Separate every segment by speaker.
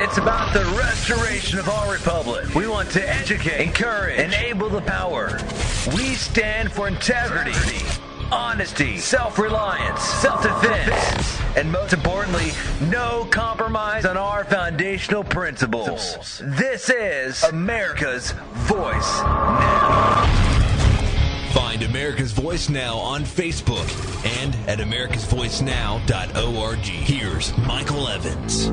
Speaker 1: It's about the restoration of our republic. We want to educate, encourage, enable the power. We stand for integrity, honesty, self-reliance, self-defense, and most importantly, no compromise on our foundational principles. This is America's Voice Now.
Speaker 2: Find America's Voice Now on Facebook and at americasvoicenow.org. Here's Michael Evans.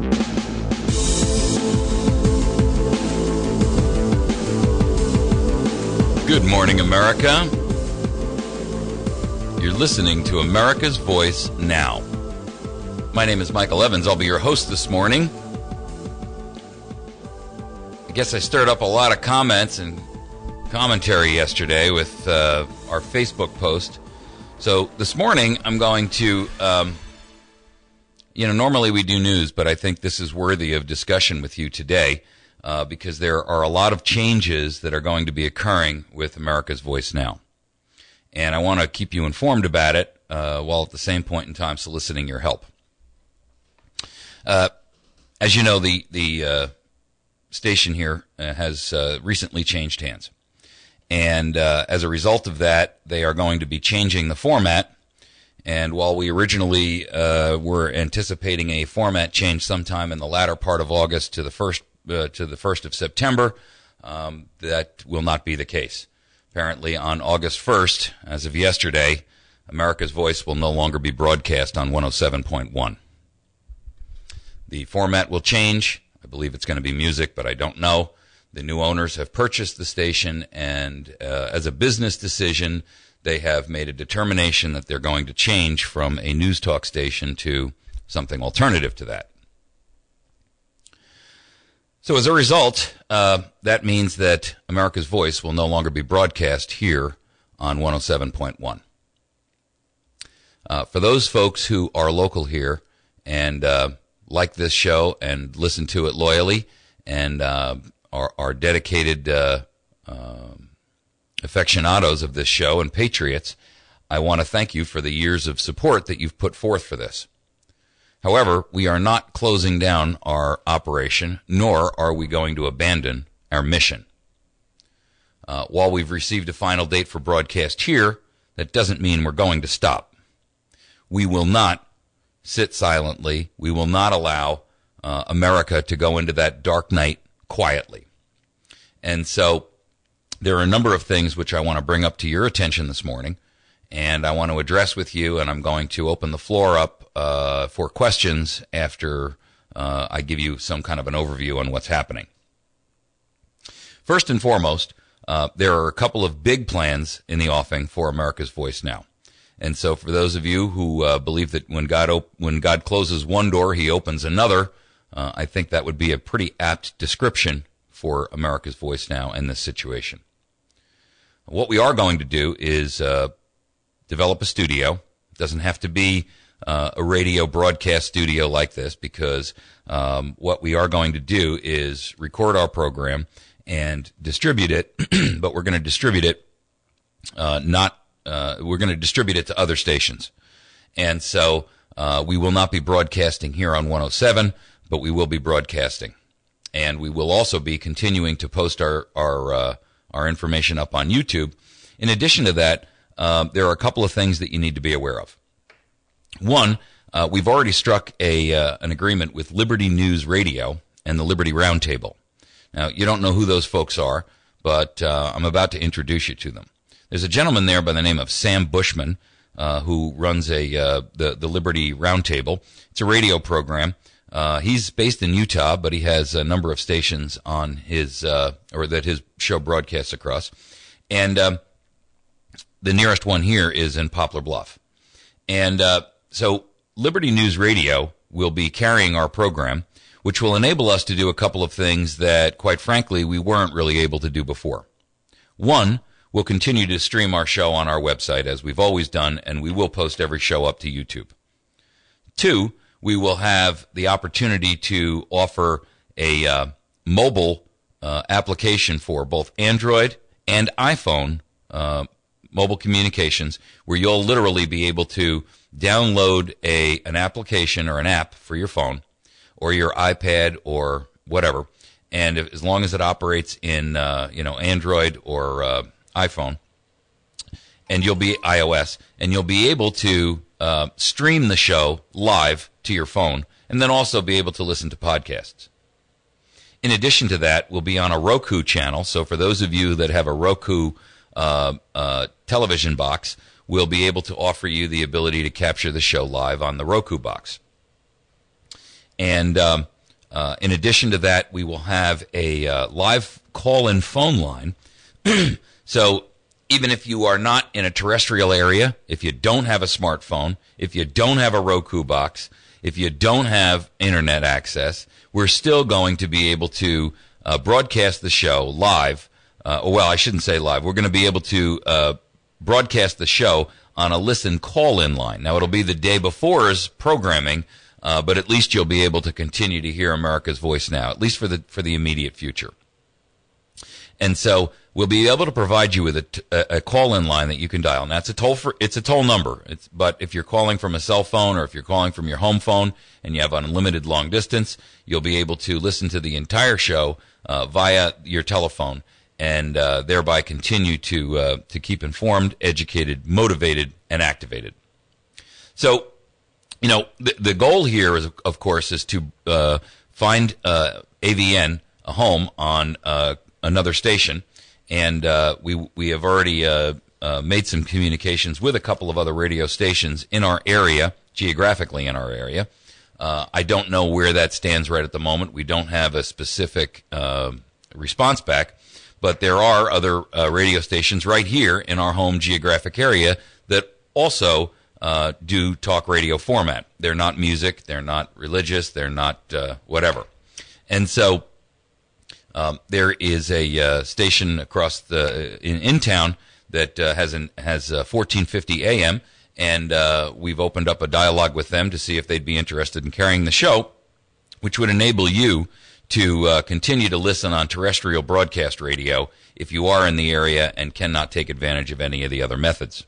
Speaker 3: Good morning, America. You're listening to America's Voice Now. My name is Michael Evans. I'll be your host this morning. I guess I stirred up a lot of comments and commentary yesterday with our Facebook post. So this morning I'm going to, normally we do news, but I think this is worthy of discussion with you today because there are a lot of changes that are going to be occurring with America's Voice Now. And I want to keep you informed about it while at the same point in time soliciting your help. As you know, the station here has recently changed hands. And as a result of that, they are going to be changing the format. And while we originally were anticipating a format change sometime in the latter part of August to the 1st of September, that will not be the case. Apparently, on August 1st, as of yesterday, America's Voice will no longer be broadcast on 107.1. The format will change. I believe it's going to be music, but I don't know. The new owners have purchased the station, and as a business decision, they have made a determination that they're going to change from a news talk station to something alternative to that. So as a result, that means that America's Voice will no longer be broadcast here on 107.1. For those folks who are local here and like this show and listen to it loyally and are dedicated aficionados of this show and patriots, I want to thank you for the years of support that you've put forth for this. However, we are not closing down our operation, nor are we going to abandon our mission. While we've received a final date for broadcast here, that doesn't mean we're going to stop. We will not sit silently. We will not allow America to go into that dark night quietly. And so there are a number of things which I want to bring up to your attention this morning, and I want to address with you, and I'm going to open the floor up for questions after I give you some kind of an overview on what's happening. First and foremost, there are a couple of big plans in the offing for America's Voice Now. And so for those of you who believe that when God closes one door, he opens another, I think that would be a pretty apt description for America's Voice Now in this situation. What we are going to do is develop a studio. It doesn't have to be a radio broadcast studio like this, because what we are going to do is record our program and distribute it, but we're going to distribute it we're going to distribute it to other stations. And so we will not be broadcasting here on 107, but we will be broadcasting. And we will also be continuing to post our information up on YouTube. In addition to that, there are a couple of things that you need to be aware of. One, we've already struck an agreement with Liberty News Radio and the Liberty Roundtable. Now, you don't know who those folks are, but I'm about to introduce you to them. There's a gentleman there by the name of Sam Bushman who runs the Liberty Roundtable. It's a radio program. He's based in Utah, but he has a number of stations on his that his show broadcasts across. And the nearest one here is in Poplar Bluff. And so Liberty News Radio will be carrying our program, which will enable us to do a couple of things that, quite frankly, we weren't really able to do before. One, we'll continue to stream our show on our website, as we've always done, and we will post every show up to YouTube. Two, we will have the opportunity to offer a mobile application for both Android and iPhone mobile communications, where you'll literally be able to download an application or an app for your phone or your iPad or whatever. And as long as it operates in, Android or iPhone, and you'll be iOS, and you'll be able to stream the show live to your phone, and then also be able to listen to podcasts. In addition to that, we'll be on a Roku channel. So for those of you that have a Roku television box, we'll be able to offer you the ability to capture the show live on the Roku box. And in addition to that, we will have a live call-in phone line. So even if you are not in a terrestrial area, if you don't have a smartphone, if you don't have a Roku box, if you don't have internet access, we're still going to be able to broadcast the show live. Well, I shouldn't say live. We're going to be able to broadcast the show on a listen call-in line. Now, it'll be the day before's programming, but at least you'll be able to continue to hear America's Voice Now, at least for the immediate future. And so we'll be able to provide you with a call-in line that you can dial. Now, it's a toll number. But if you're calling from a cell phone or if you're calling from your home phone and you have unlimited long distance, you'll be able to listen to the entire show via your telephone and thereby continue to keep informed, educated, motivated, and activated. So, the goal here is, of course, is to find AVN a home on another station, and we have already made some communications with a couple of other radio stations in our area, geographically in our area. I don't know where that stands right at the moment. We don't have a specific response back, but there are other radio stations right here in our home geographic area that also do talk radio format. They're not music, they're not religious, they're not whatever. And so there is a station across in town that has 1450 AM, and we've opened up a dialogue with them to see if they'd be interested in carrying the show, which would enable you to continue to listen on terrestrial broadcast radio if you are in the area and cannot take advantage of any of the other methods.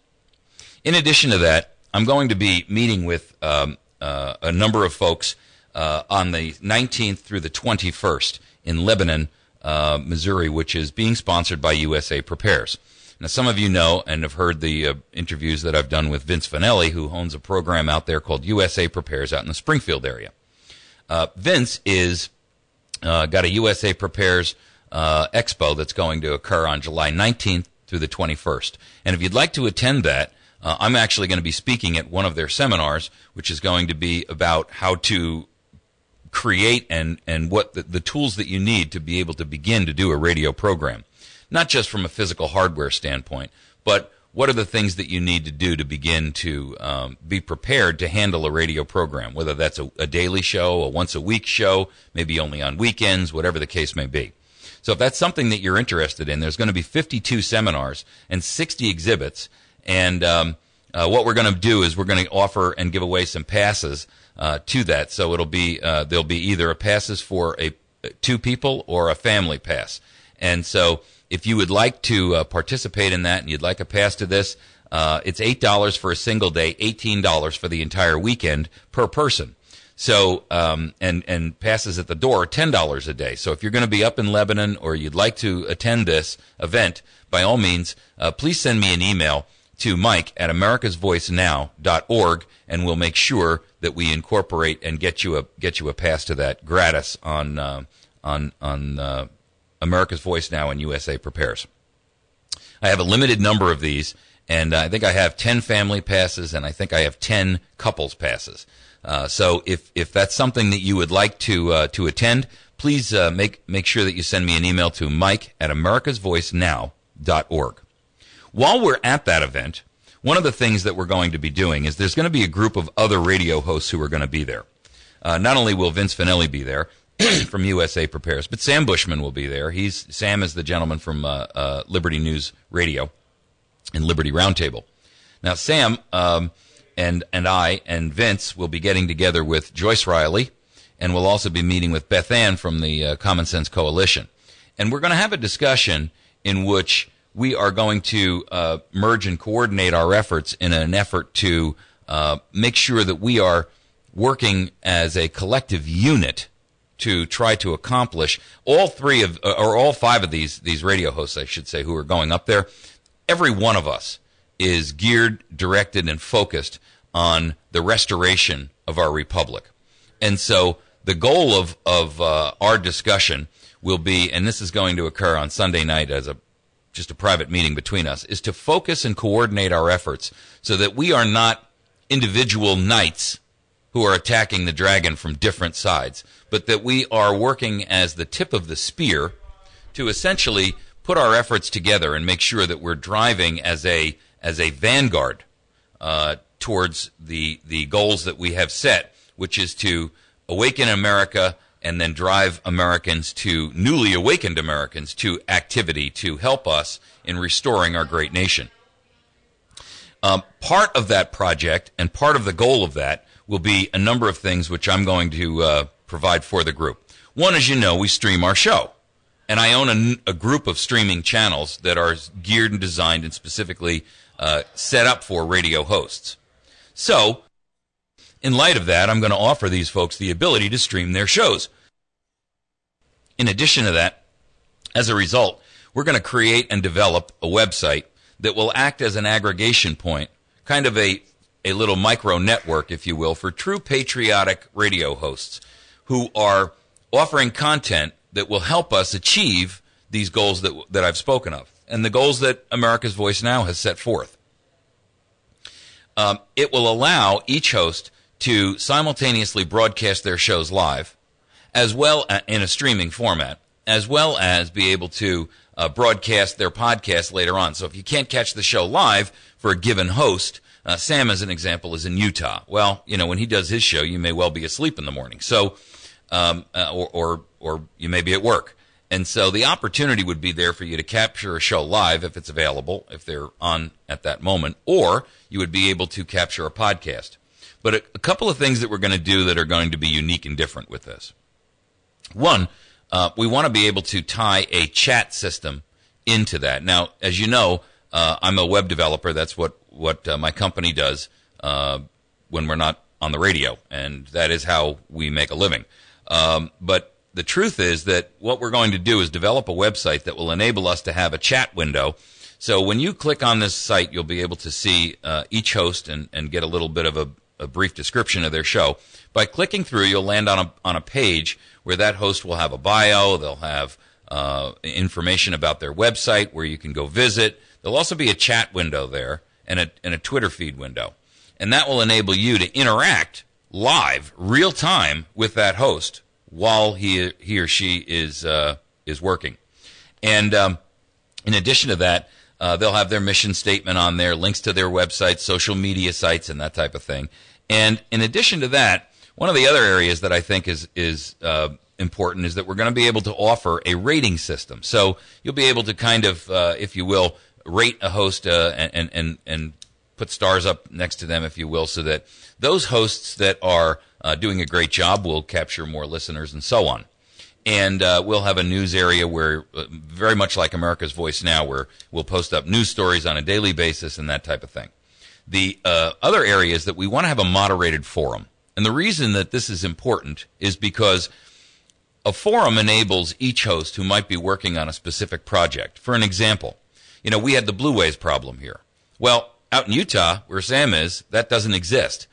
Speaker 3: In addition to that, I'm going to be meeting with a number of folks on the 19th through the 21st in Lebanon, Missouri, which is being sponsored by USA Prepares. Now, some of you know and have heard the interviews that I've done with Vince Finelli, who owns a program out there called USA Prepares out in the Springfield area. Vince is got a USA Prepares expo that's going to occur on July 19th through the 21st. And if you'd like to attend that, I'm actually going to be speaking at one of their seminars, which is going to be about how to create and what the tools that you need to be able to begin to do a radio program. Not just from a physical hardware standpoint, but what are the things that you need to do to begin to be prepared to handle a radio program, whether that's a daily show, a once-a-week show, maybe only on weekends, whatever the case may be. So if that's something that you're interested in, there's going to be 52 seminars and 60 exhibits, and what we're going to do is we're going to offer and give away some passes to that. So it'll be there'll be either a passes for two people or a family pass. And so if you would like to participate in that and you'd like a pass to this, it's $8 for a single day, $18 for the entire weekend per person. So and passes at the door are $10 a day. So if you're going to be up in Lebanon or you'd like to attend this event, by all means, please send me an email to Mike at americasvoicenow.org, and we'll make sure that we incorporate and get you a pass to that gratis on America's Voice Now and USA Prepares. I have a limited number of these, and I think I have 10 family passes, and I think I have 10 couples passes. So if that's something that you would like to attend, please make sure that you send me an email to Mike at americasvoicenow.org. While we're at that event, one of the things that we're going to be doing is there's going to be a group of other radio hosts who are going to be there. Not only will Vince Finelli be there from USA Prepares, but Sam Bushman will be there. Sam is the gentleman from Liberty News Radio and Liberty Roundtable. Now, Sam and I and Vince will be getting together with Joyce Riley, and we'll also be meeting with Beth Ann from the Common Sense Coalition. And we're going to have a discussion in which we are going to merge and coordinate our efforts in an effort to make sure that we are working as a collective unit to try to accomplish. All five of these radio hosts, I should say, who are going up there, every one of us is geared, directed, and focused on the restoration of our republic. And so the goal of our discussion will be, and this is going to occur on Sunday night as just a private meeting between us, is to focus and coordinate our efforts so that we are not individual knights who are attacking the dragon from different sides, but that we are working as the tip of the spear to essentially put our efforts together and make sure that we're driving as a vanguard towards the goals that we have set, which is to awaken America and then drive newly awakened Americans to activity to help us in restoring our great nation. Part of that project and part of the goal of that will be a number of things which I'm going to provide for the group. One, as you know, we stream our show. And I own a group of streaming channels that are geared and designed and specifically set up for radio hosts. So, in light of that, I'm going to offer these folks the ability to stream their shows. In addition to that, as a result, we're going to create and develop a website that will act as an aggregation point, kind of a little micro network, if you will, for true patriotic radio hosts who are offering content that will help us achieve these goals that I've spoken of and the goals that America's Voice Now has set forth. It will allow each host to simultaneously broadcast their shows live, as well in a streaming format, as well as be able to broadcast their podcast later on. So if you can't catch the show live for a given host, Sam, as an example, is in Utah. Well, when he does his show, you may well be asleep in the morning. So, or you may be at work. And so the opportunity would be there for you to capture a show live if it's available, if they're on at that moment, or you would be able to capture a podcast. But a couple of things that we're going to do that are going to be unique and different with this. One, we want to be able to tie a chat system into that. Now, as you know, I'm a web developer. That's what my company does when we're not on the radio, and that is how we make a living. But the truth is that what we're going to do is develop a website that will enable us to have a chat window. So when you click on this site, you'll be able to see each host and get a little bit of a brief description of their show. By clicking through, you'll land on a page where that host will have a bio. They'll have information about their website where you can go visit. There'll also be a chat window there and a Twitter feed window. And that will enable you to interact live, real time, with that host while he or she is working. And in addition to that, they'll have their mission statement on there, links to their websites, social media sites, and that type of thing. And in addition to that, one of the other areas that I think is important is that we're going to be able to offer a rating system. So you'll be able to kind of, if you will, rate a host and put stars up next to them, if you will, so that those hosts that are doing a great job will capture more listeners and so on. And we'll have a news area where, very much like America's Voice Now, where we'll post up news stories on a daily basis and that type of thing. The other area is that we want to have a moderated forum. And the reason that this is important is because a forum enables each host who might be working on a specific project. For an example, we had the Blue Ways problem here. Well, out in Utah, where Sam is, that doesn't exist.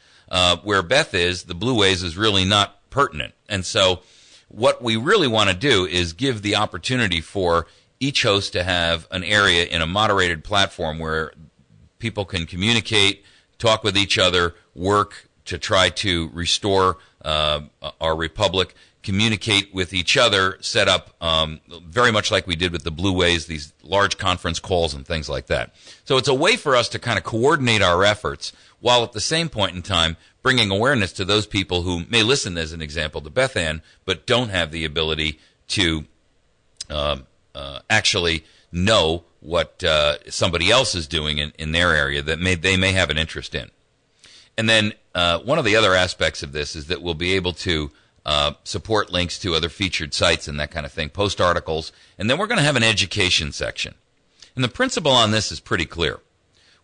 Speaker 3: Where Beth is, the Blue Ways is really not pertinent. And so what we really want to do is give the opportunity for each host to have an area in a moderated platform where people can communicate, talk with each other, work to try to restore our republic, communicate with each other, set up very much like we did with the Blue Ways, these large conference calls and things like that. So it's a way for us to kind of coordinate our efforts while at the same point in time bringing awareness to those people who may listen, as an example, to Beth Ann, but don't have the ability to actually know what somebody else is doing in their area that they may have an interest in. And then one of the other aspects of this is that we'll be able to support links to other featured sites and that kind of thing, post articles, and then we're going to have an education section. And the principle on this is pretty clear.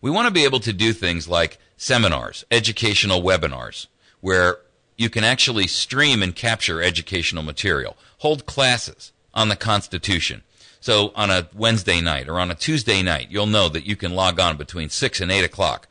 Speaker 3: We want to be able to do things like seminars, educational webinars, where you can actually stream and capture educational material, hold classes on the Constitution. So on a Wednesday night or on a Tuesday night, you'll know that you can log on between 6 and 8 o'clock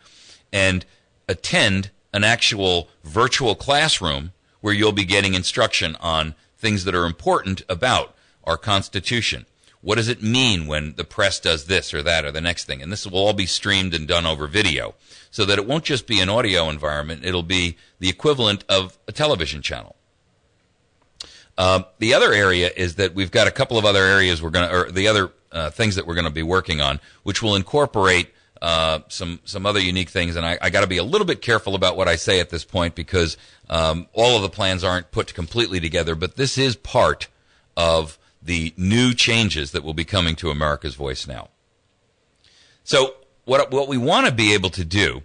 Speaker 3: and attend an actual virtual classroom where you'll be getting instruction on things that are important about our Constitution. What does it mean when the press does this or that or the next thing? And this will all be streamed and done over video so that it won't just be an audio environment. It'll be the equivalent of a television channel. The other area is that we've got a couple of other areas the other things that we're going to be working on, which will incorporate some other unique things. And I got to be a little bit careful about what I say at this point because all of the plans aren't put completely together, but this is part of the new changes that will be coming to America's Voice Now. So what we want to be able to do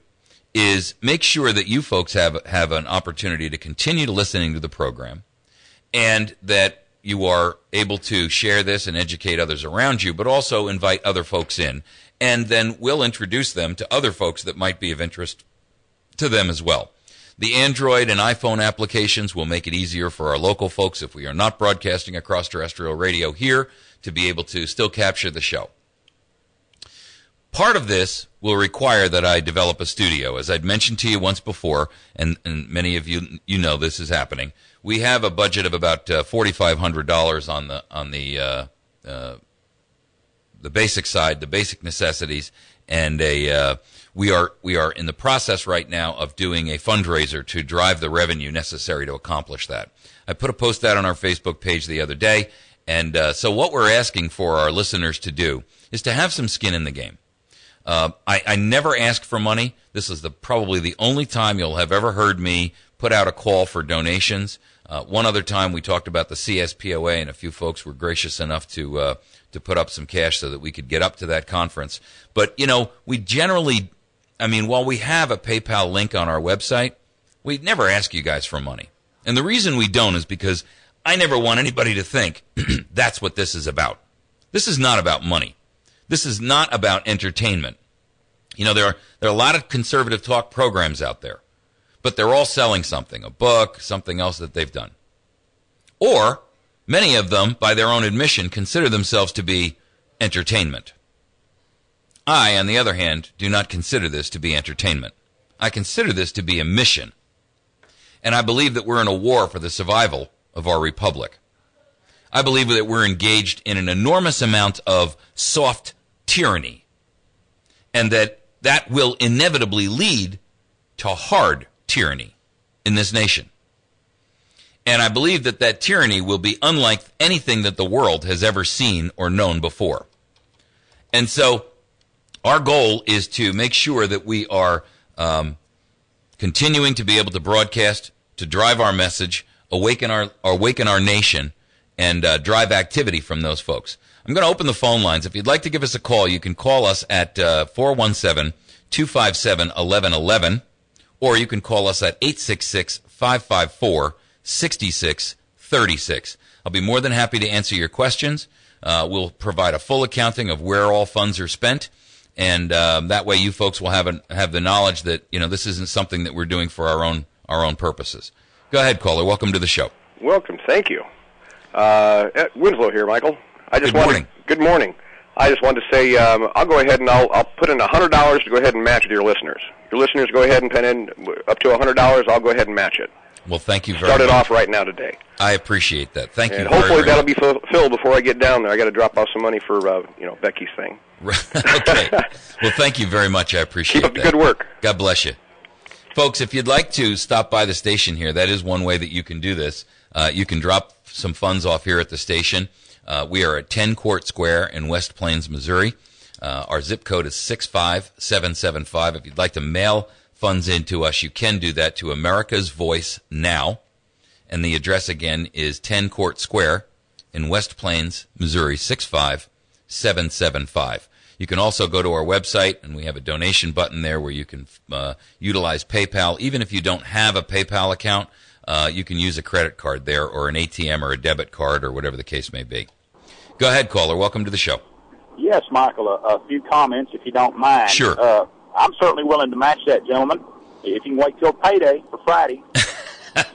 Speaker 3: is make sure that you folks have an opportunity to continue to listening to the program and that you are able to share this and educate others around you, but also invite other folks in. And then we'll introduce them to other folks that might be of interest to them as well. The Android and iPhone applications will make it easier for our local folks, if we are not broadcasting across terrestrial radio here, to be able to still capture the show. Part of this will require that I develop a studio. As I'd mentioned to you once before, and many of you know this is happening, we have a budget of about $4,500 on the basic side, the basic necessities, and we are in the process right now of doing a fundraiser to drive the revenue necessary to accomplish that. I put a post out on our Facebook page the other day, and so what we're asking for our listeners to do is to have some skin in the game. I never ask for money. This is probably the only time you'll have ever heard me put out a call for donations. One other time we talked about the CSPOA, and a few folks were gracious enough to put up some cash so that we could get up to that conference. But, we generally, while we have a PayPal link on our website, we never ask you guys for money. And the reason we don't is because I never want anybody to think that's what this is about. This is not about money. This is not about entertainment. There are a lot of conservative talk programs out there, but they're all selling something, a book, something else that they've done. Or many of them, by their own admission, consider themselves to be entertainment. I, on the other hand, do not consider this to be entertainment. I consider this to be a mission. And I believe that we're in a war for the survival of our republic. I believe that we're engaged in an enormous amount of soft tyranny, and that will inevitably lead to hard tyranny in this nation. And I believe that tyranny will be unlike anything that the world has ever seen or known before. And so our goal is to make sure that we are continuing to be able to broadcast, to drive our message, awaken our nation, and drive activity from those folks. I'm going to open the phone lines. If you'd like to give us a call, you can call us at 417-257-1111, or you can call us at 866-554-6636. I'll be more than happy to answer your questions. We'll provide a full accounting of where all funds are spent, and that way you folks will have the knowledge that this isn't something that we're doing for our own purposes. Go ahead, caller. Welcome to the show.
Speaker 4: Welcome. Thank you. Winslow here, Michael.
Speaker 3: Good morning.
Speaker 4: Good morning. I just wanted to say I'll go ahead and I'll put in $100 to go ahead and match with your listeners. Your listeners go ahead and pen in up to $100. I'll go ahead and match it.
Speaker 3: Well, thank you very much.
Speaker 4: Start it off right now today.
Speaker 3: I appreciate that. Thank you.
Speaker 4: And hopefully that'll be filled before I get down there. I got to drop off some money for Becky's thing.
Speaker 3: Okay. Well, thank you very much. I appreciate that.
Speaker 4: Keep up the good work.
Speaker 3: God bless you. Folks, if you'd like to stop by the station here, that is one way that you can do this. You can drop some funds off here at the station. We are at 10 Court Square in West Plains, Missouri. Our zip code is 65775. If you'd like to mail funds in to us, you can do that to America's Voice Now. And the address again is 10 Court Square in West Plains, Missouri, 65775. You can also go to our website, and we have a donation button there where you can utilize PayPal. Even if you don't have a PayPal account, you can use a credit card there or an ATM or a debit card or whatever the case may be. Go ahead, caller. Welcome to the show.
Speaker 5: Yes, Michael, a few comments, if you don't mind.
Speaker 3: Sure.
Speaker 5: I'm certainly willing to match that, gentleman, if you can wait till payday for Friday.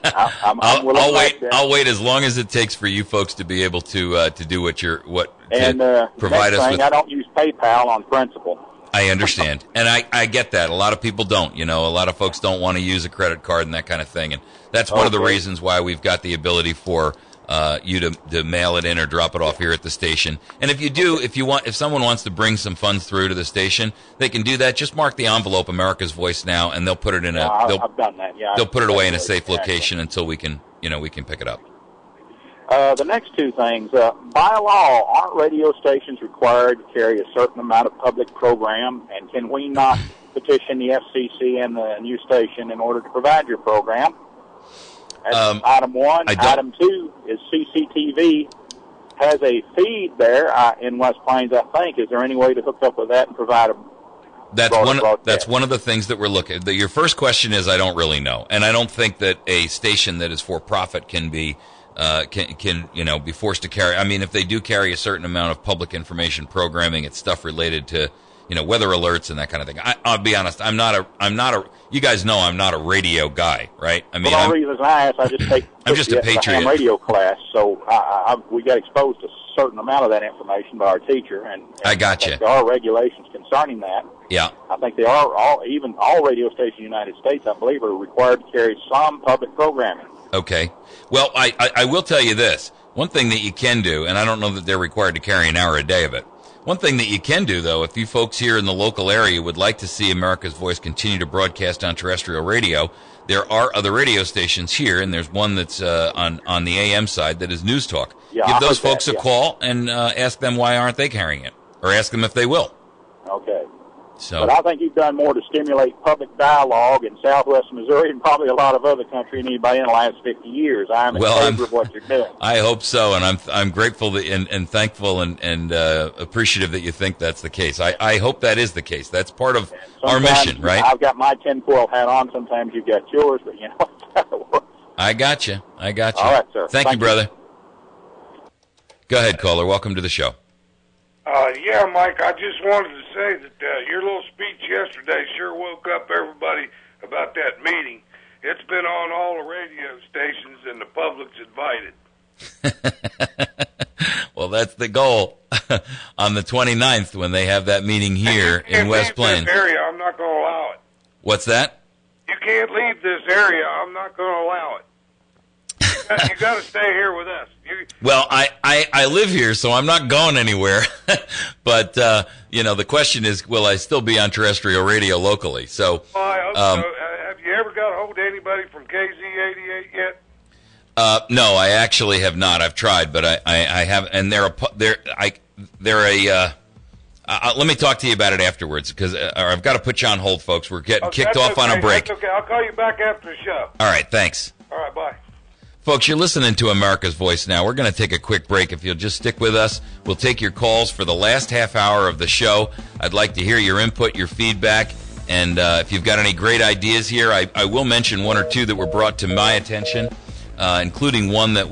Speaker 5: I'm willing
Speaker 3: I'll
Speaker 5: to
Speaker 3: wait.
Speaker 5: that.
Speaker 3: I'll wait as long as it takes for you folks to be able to do
Speaker 5: And
Speaker 3: provide
Speaker 5: next
Speaker 3: us
Speaker 5: thing,
Speaker 3: with.
Speaker 5: I don't use PayPal on principle.
Speaker 3: I understand, and I get that. A lot of people don't. A lot of folks don't want to use a credit card and that kind of thing, and that's one of the reasons why we've got the ability for you to mail it in or drop it off here at the station. And if someone wants to bring some funds through to the station, they can do that. Just mark the envelope "America's Voice Now," and they'll put it in
Speaker 5: I've done that. Yeah,
Speaker 3: they'll put it away in a safe location until we can pick it up.
Speaker 5: The next two things, by law, aren't radio stations required to carry a certain amount of public program, and can we not petition the FCC and the new station in order to provide your program? That's item one. Item two is CCTV has a feed there in West Plains, I think. Is there any way to hook up with that and provide a
Speaker 3: That's one of the things that we're looking at. Your first question is, I don't really know, and I don't think that a station that is for profit can be be forced to carry. I mean, if they do carry a certain amount of public information programming, it's stuff related to weather alerts and that kind of thing. I'll be honest, I'm not a. You guys know I'm not a radio guy, right? I mean,
Speaker 5: the only reason I ask, I just take
Speaker 3: I'm just a patriot.
Speaker 5: Ham radio class, so we got exposed to a certain amount of that information by our teacher, and
Speaker 3: I got you.
Speaker 5: There are regulations concerning that.
Speaker 3: Yeah,
Speaker 5: I think they are all radio stations in the United States, I believe, are required to carry some public programming.
Speaker 3: Okay. Well, I will tell you this. One thing that you can do, and I don't know that they're required to carry an hour a day of it. One thing that you can do, though, if you folks here in the local area would like to see America's Voice continue to broadcast on terrestrial radio, there are other radio stations here, and there's one that's on the AM side that is News Talk.
Speaker 5: Yeah,
Speaker 3: give those folks a call and ask them why aren't they carrying it, or ask them if they will.
Speaker 5: Okay.
Speaker 3: So,
Speaker 5: but I think you've done more to stimulate public dialogue in southwest Missouri and probably a lot of other country than anybody in the last 50 years. I'm in favor of what you're doing.
Speaker 3: I hope so, and I'm grateful and thankful and appreciative that you think that's the case. I hope that is the case. That's part of our mission, right?
Speaker 5: I've got my tinfoil hat on. Sometimes you've got yours, but
Speaker 3: I got you.
Speaker 5: All right, sir.
Speaker 3: Thank you, brother. Go ahead, caller. Welcome to the show.
Speaker 6: Yeah, Mike, I just wanted to say that your little speech yesterday sure woke up everybody about that meeting. It's been on all the radio stations, and the public's invited.
Speaker 3: Well, that's the goal. On the 29th, when they have that meeting here in West Plains.
Speaker 6: This area, I'm not going to allow it.
Speaker 3: What's that?
Speaker 6: You can't leave this area. I'm not going to allow it. You got to stay here with us.
Speaker 3: Well, I live here, so I'm not going anywhere. But the question is, will I still be on terrestrial radio locally? So,
Speaker 6: I hope so. Have you ever got a hold of anybody from KZ88 yet?
Speaker 3: No, I actually have not. I've tried, but I have, and they're a. Let me talk to you about it afterwards, because I've got to put you on hold, folks. We're getting kicked off on a break.
Speaker 6: That's okay. I'll call you back after the show.
Speaker 3: All right, thanks.
Speaker 6: All right, bye.
Speaker 3: Folks, you're listening to America's Voice Now. We're going to take a quick break. If you'll just stick with us, we'll take your calls for the last half hour of the show. I'd like to hear your input, your feedback, and if you've got any great ideas here, I will mention one or two that were brought to my attention, including one that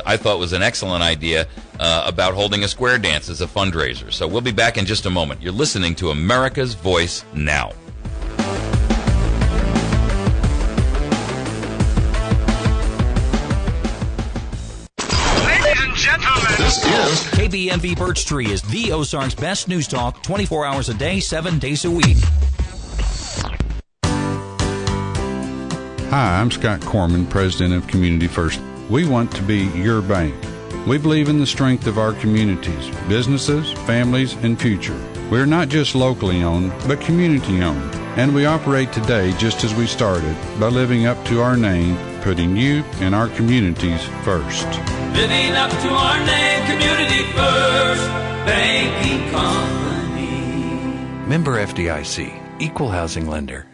Speaker 3: I thought was an excellent idea about holding a square dance as a fundraiser. So we'll be back in just a moment. You're listening to America's Voice Now.
Speaker 7: This is KBMV Birch Tree is the Ozarks best news talk 24 hours a day, 7 days a week.
Speaker 8: Hi, I'm Scott Corman, President of Community First. We want to be your bank. We believe in the strength of our communities, businesses, families, and future. We're not just locally owned, but community owned. And we operate today just as we started, by living up to our name, putting you and our communities first.
Speaker 9: Living up to our name, community first, banking company.
Speaker 10: Member FDIC, Equal Housing Lender.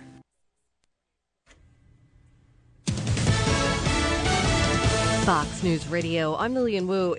Speaker 11: Fox News Radio, I'm Lillian Wu.